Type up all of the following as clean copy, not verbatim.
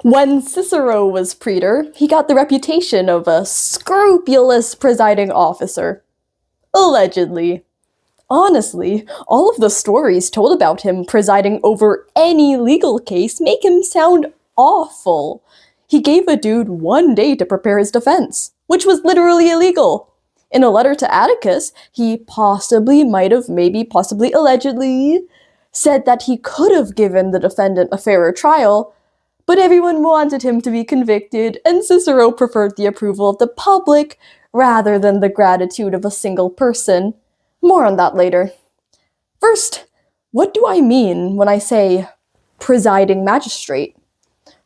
When Cicero was praetor, he got the reputation of a scrupulous presiding officer. Allegedly. Honestly, all of the stories told about him presiding over any legal case make him sound awful. He gave a dude 1 day to prepare his defense, which was literally illegal. In a letter to Atticus, he possibly, allegedly, said that he could have given the defendant a fairer trial, but everyone wanted him to be convicted, and Cicero preferred the approval of the public rather than the gratitude of a single person. More on that later. First, what do I mean when I say presiding magistrate?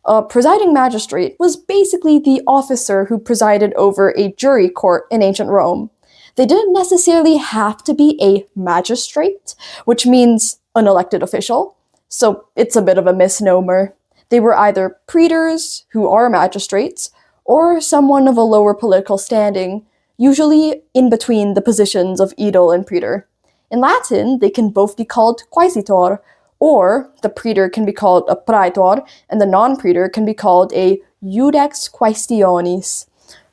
A presiding magistrate was basically the officer who presided over a jury court in ancient Rome. They didn't necessarily have to be a magistrate, which means an elected official, so it's a bit of a misnomer. They were either praetors, who are magistrates, or someone of a lower political standing, usually in between the positions of aedile and praetor. In Latin, they can both be called quaesitor, or the praetor can be called a praetor, and the non-praetor can be called a iudex quaestionis.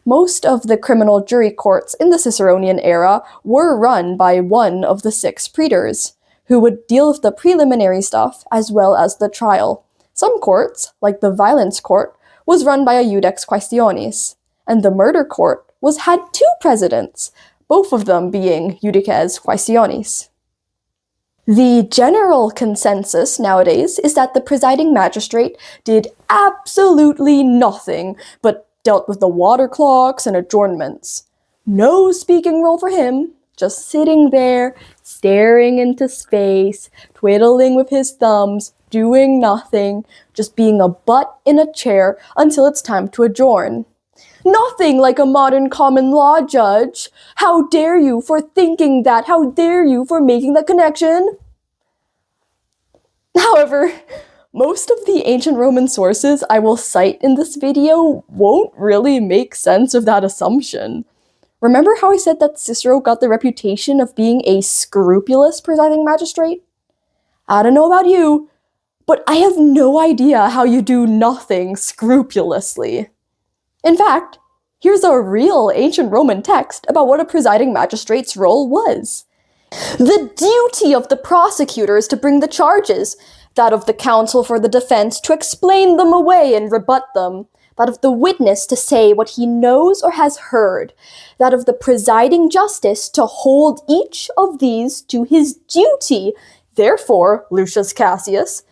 Most of the criminal jury courts in the Ciceronian era were run by one of the 6 praetors, who would deal with the preliminary stuff as well as the trial. Some courts, like the violence court, was run by a iudex quaestionis, and the murder court had 2 presidents, both of them being iudices quaestionis. The general consensus nowadays is that the presiding magistrate did absolutely nothing but dealt with the water clocks and adjournments. No speaking role for him, just sitting there, staring into space, twiddling with his thumbs, doing nothing, just being a butt in a chair until it's time to adjourn. Nothing like a modern common law judge. How dare you for thinking that? How dare you for making that connection? However, most of the ancient Roman sources I will cite in this video won't really make sense of that assumption. Remember how I said that Cicero got the reputation of being a scrupulous presiding magistrate? I don't know about you, but I have no idea how you do nothing scrupulously. In fact, here's a real ancient Roman text about what a presiding magistrate's role was. The duty of the prosecutor is to bring the charges, that of the counsel for the defense to explain them away and rebut them, that of the witness to say what he knows or has heard, that of the presiding justice to hold each of these to his duty. Therefore, Lucius Cassius,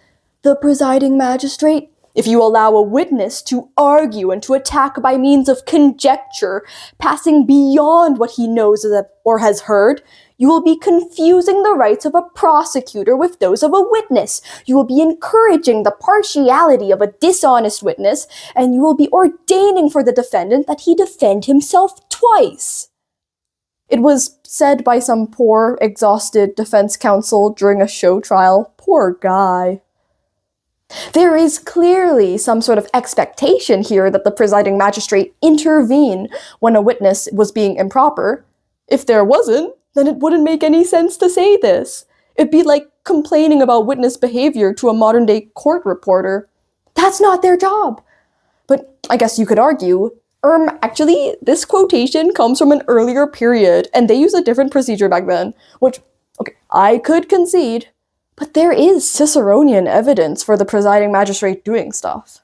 the presiding magistrate, if you allow a witness to argue and to attack by means of conjecture, passing beyond what he knows or has heard, you will be confusing the rights of a prosecutor with those of a witness. You will be encouraging the partiality of a dishonest witness, and you will be ordaining for the defendant that he defend himself twice. It was said by some poor, exhausted defense counsel during a show trial. Poor guy. There is clearly some sort of expectation here that the presiding magistrate intervene when a witness was being improper. If there wasn't, then it wouldn't make any sense to say this. It'd be like complaining about witness behavior to a modern-day court reporter. That's not their job. But I guess you could argue, actually, this quotation comes from an earlier period, and they used a different procedure back then, which, okay, I could concede. But there is Ciceronian evidence for the presiding magistrate doing stuff.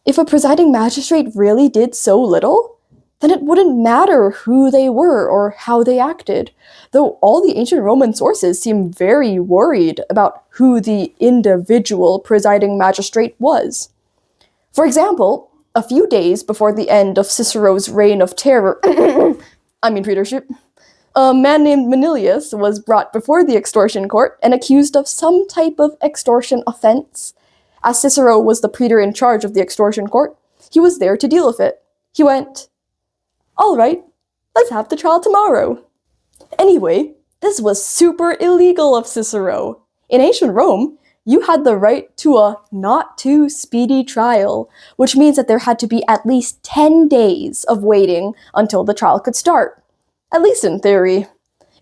If a presiding magistrate really did so little, then it wouldn't matter who they were or how they acted, though all the ancient Roman sources seem very worried about who the individual presiding magistrate was. For example, a few days before the end of Cicero's reign of terror, praetorship, a man named Manilius was brought before the extortion court and accused of some type of extortion offense. As Cicero was the praetor in charge of the extortion court, he was there to deal with it. He went, "All right, let's have the trial tomorrow." Anyway, this was super illegal of Cicero. In ancient Rome, you had the right to a not too speedy trial, which means that there had to be at least 10 days of waiting until the trial could start. At least in theory.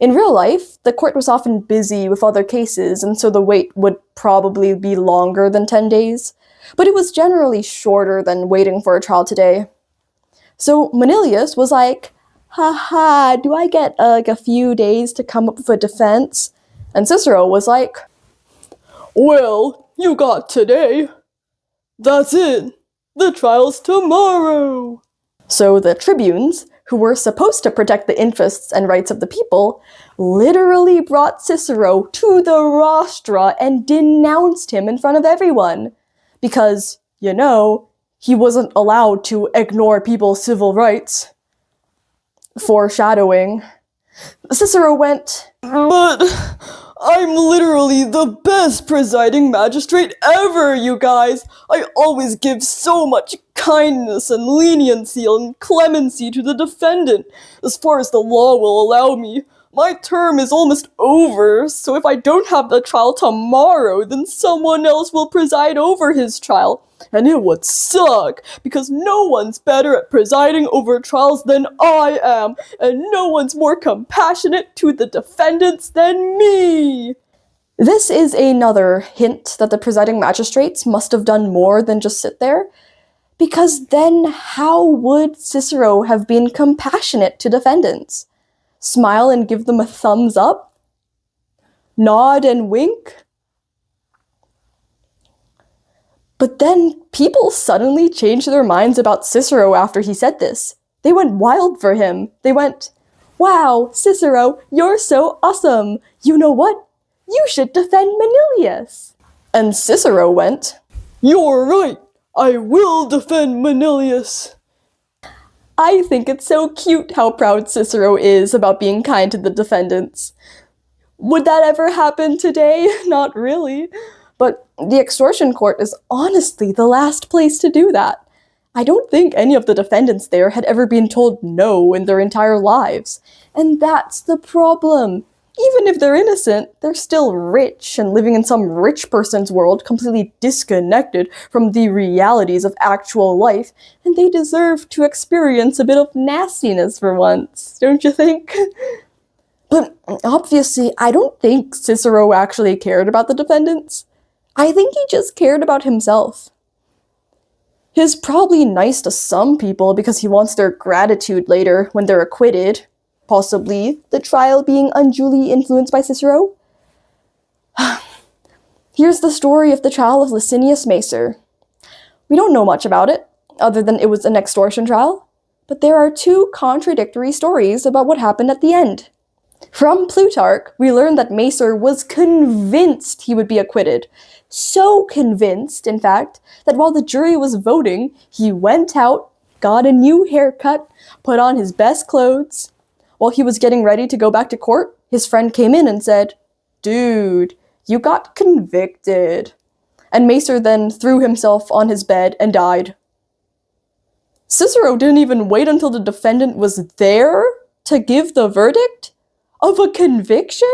In real life, the court was often busy with other cases, and so the wait would probably be longer than 10 days. but it was generally shorter than waiting for a trial today. So Manilius was like, haha, do I get a few days to come up with a defense? And Cicero was like, well, you got today. That's it. The trial's tomorrow. So the tribunes, who were supposed to protect the interests and rights of the people, literally brought Cicero to the rostra and denounced him in front of everyone. Because, he wasn't allowed to ignore people's civil rights. Foreshadowing. Cicero went, but I'm literally the best presiding magistrate ever, you guys. I always give so much kindness and leniency and clemency to the defendant, as far as the law will allow me. My term is almost over, so if I don't have the trial tomorrow, then someone else will preside over his trial. And it would suck, because no one's better at presiding over trials than I am, and no one's more compassionate to the defendants than me. This is another hint that the presiding magistrates must have done more than just sit there, because then how would Cicero have been compassionate to defendants? Smile and give them a thumbs up? Nod and wink? But then people suddenly changed their minds about Cicero after he said this. They went wild for him. They went, wow, Cicero, you're so awesome. You know what? You should defend Manilius. And Cicero went, you're right. I will defend Manilius. I think it's so cute how proud Cicero is about being kind to the defendants. Would that ever happen today? Not really. But the extortion court is honestly the last place to do that. I don't think any of the defendants there had ever been told no in their entire lives. And that's the problem. Even if they're innocent, they're still rich and living in some rich person's world, completely disconnected from the realities of actual life, and they deserve to experience a bit of nastiness for once, don't you think? But obviously, I don't think Cicero actually cared about the defendants. I think he just cared about himself. He's probably nice to some people because he wants their gratitude later when they're acquitted. Possibly the trial being unduly influenced by Cicero. Here's the story of the trial of Licinius Macer. We don't know much about it, other than it was an extortion trial, but there are two contradictory stories about what happened at the end. From Plutarch, we learn that Macer was convinced he would be acquitted. So convinced, in fact, that while the jury was voting, he went out, got a new haircut, put on his best clothes. While he was getting ready to go back to court, his friend came in and said, dude, you got convicted. And Macer then threw himself on his bed and died. Cicero didn't even wait until the defendant was there to give the verdict of a conviction?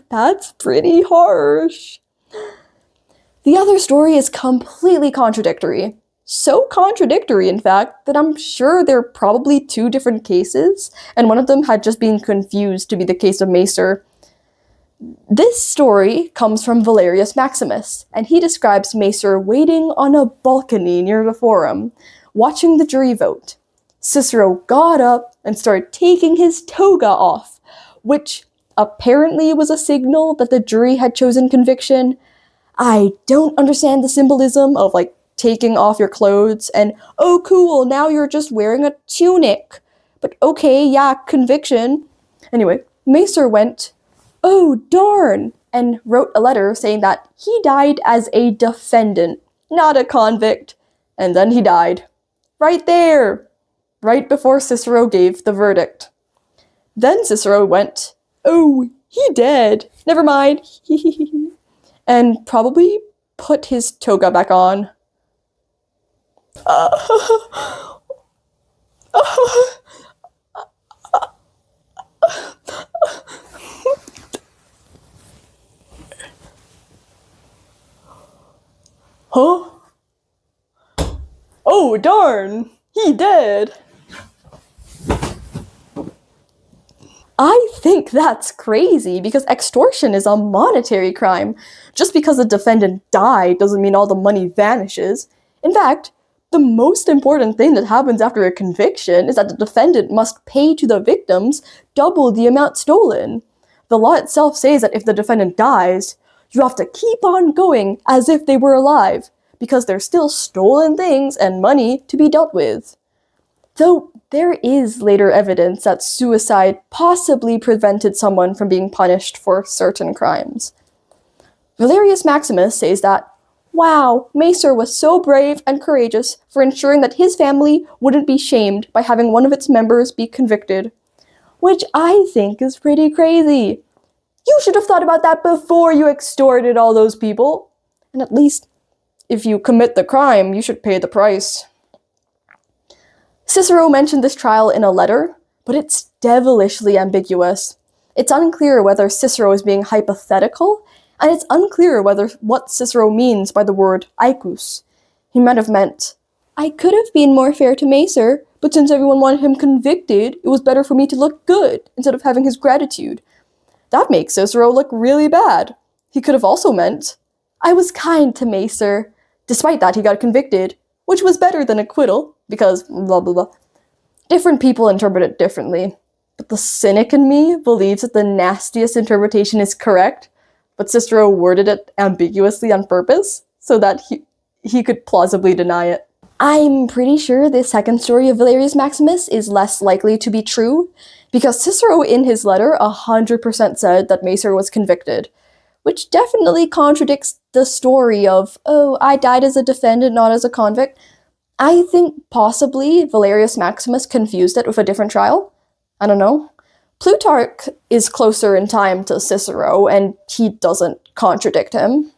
That's pretty harsh. The other story is completely contradictory. So contradictory, in fact, that I'm sure there are probably two different cases, and one of them had just been confused to be the case of Macer. This story comes from Valerius Maximus, and he describes Macer waiting on a balcony near the forum, watching the jury vote. Cicero got up and started taking his toga off, which apparently was a signal that the jury had chosen conviction. I don't understand the symbolism of, taking off your clothes and, oh cool, now you're just wearing a tunic. But okay, yeah, conviction. Anyway, Macer went, oh darn, and wrote a letter saying that he died as a defendant, not a convict. And then he died. Right there. Right before Cicero gave the verdict. Then Cicero went, oh, he dead. Never mind. And probably put his toga back on. Huh? Oh, darn! He dead! I think that's crazy because extortion is a monetary crime. Just because the defendant died doesn't mean all the money vanishes. In fact, the most important thing that happens after a conviction is that the defendant must pay to the victims double the amount stolen. The law itself says that if the defendant dies, you have to keep on going as if they were alive, because there's still stolen things and money to be dealt with. Though there is later evidence that suicide possibly prevented someone from being punished for certain crimes. Valerius Maximus says that, wow, Macer was so brave and courageous for ensuring that his family wouldn't be shamed by having one of its members be convicted. Which I think is pretty crazy. You should have thought about that before you extorted all those people. And at least, if you commit the crime, you should pay the price. Cicero mentioned this trial in a letter, but it's devilishly ambiguous. It's unclear whether Cicero is being hypothetical, and it's unclear what Cicero means by the word aicus. He might have meant, I could have been more fair to Macer, but since everyone wanted him convicted, it was better for me to look good instead of having his gratitude. That makes Cicero look really bad. He could have also meant, I was kind to Macer. Despite that, he got convicted, which was better than acquittal, because blah blah blah. Different people interpret it differently, but the cynic in me believes that the nastiest interpretation is correct, but Cicero worded it ambiguously on purpose, so that he could plausibly deny it. I'm pretty sure the second story of Valerius Maximus is less likely to be true, because Cicero in his letter 100% said that Macer was convicted, which definitely contradicts the story of, oh, I died as a defendant, not as a convict. I think possibly Valerius Maximus confused it with a different trial. I don't know. Plutarch is closer in time to Cicero, and he doesn't contradict him.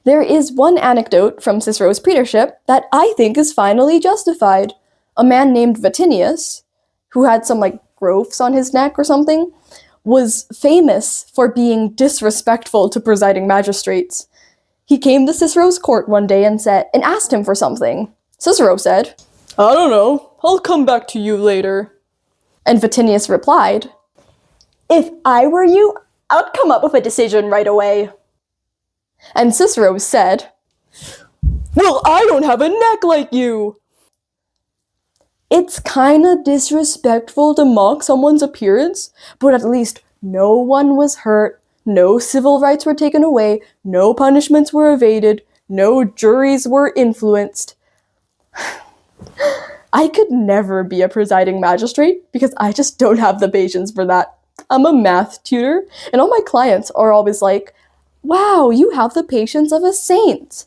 There is one anecdote from Cicero's praetorship that I think is finally justified. A man named Vatinius, who had some growths on his neck or something, was famous for being disrespectful to presiding magistrates. He came to Cicero's court one day and asked him for something. Cicero said, I don't know, I'll come back to you later. And Vatinius replied, if I were you, I'd come up with a decision right away. And Cicero said, well, I don't have a neck like you. It's kinda disrespectful to mock someone's appearance, but at least no one was hurt, no civil rights were taken away, no punishments were evaded, no juries were influenced. I could never be a presiding magistrate because I just don't have the patience for that. I'm a math tutor, and all my clients are always like, wow, you have the patience of a saint.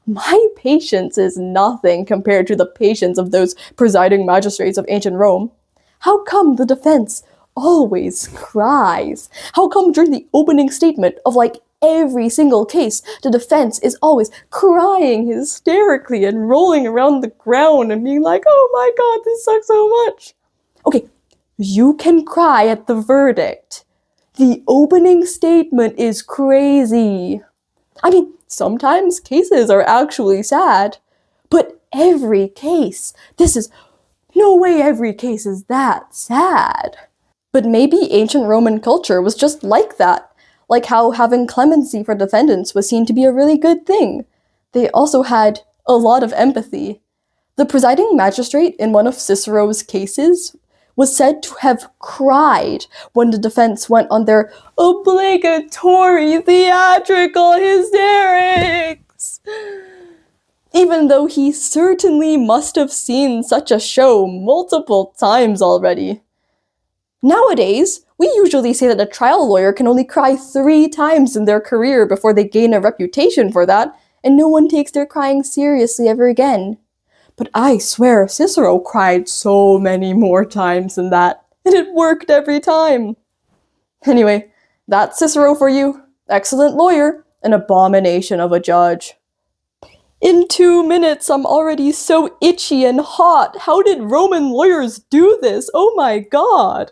My patience is nothing compared to the patience of those presiding magistrates of ancient Rome. How come the defense always cries? How come during the opening statement of every single case, the defense is always crying hysterically and rolling around the ground and being like, oh my god, this sucks so much? Okay, you can cry at the verdict. The opening statement is crazy. I mean, sometimes cases are actually sad, but every case, no way every case is that sad. But maybe ancient Roman culture was just like that, like how having clemency for defendants was seen to be a really good thing. They also had a lot of empathy. The presiding magistrate in one of Cicero's cases was said to have cried when the defense went on their obligatory theatrical hysterics, even though he certainly must have seen such a show multiple times already. Nowadays, we usually say that a trial lawyer can only cry 3 times in their career before they gain a reputation for that, and no one takes their crying seriously ever again. But I swear Cicero cried so many more times than that, and it worked every time. Anyway, that's Cicero for you. Excellent lawyer, an abomination of a judge. In 2 minutes, I'm already so itchy and hot. How did Roman lawyers do this? Oh my god.